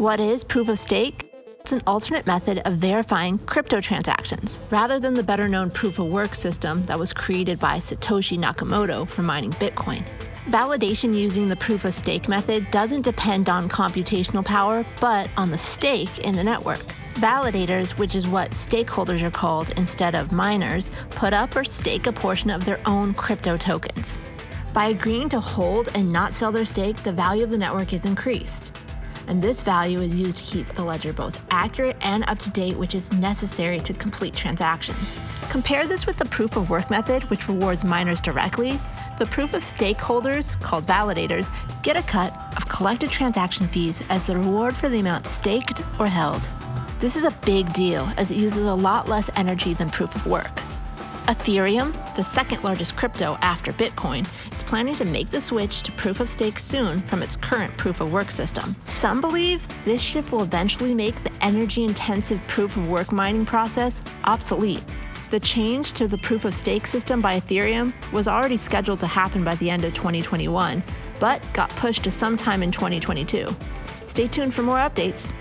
What is proof of stake? It's an alternate method of verifying crypto transactions, rather than the better-known proof-of-work system that was created by Satoshi Nakamoto for mining Bitcoin. Validation using the proof-of-stake method doesn't depend on computational power, but on the stake in the network. Validators, which is what stakeholders are called instead of miners, put up or stake a portion of their own crypto tokens. By agreeing to hold and not sell their stake, the value of the network is increased. And this value is used to keep the ledger both accurate and up to date, which is necessary to complete transactions. Compare this with the proof of work method, which rewards miners directly. The proof of stakeholders, called validators, get a cut of collected transaction fees as the reward for the amount staked or held. This is a big deal, as it uses a lot less energy than proof of work. Ethereum, the second largest crypto after Bitcoin, is planning to make the switch to proof of stake soon from its current proof of work system. Some believe this shift will eventually make the energy-intensive proof of work mining process obsolete. The change to the proof of stake system by Ethereum was already scheduled to happen by the end of 2021, but got pushed to sometime in 2022. Stay tuned for more updates.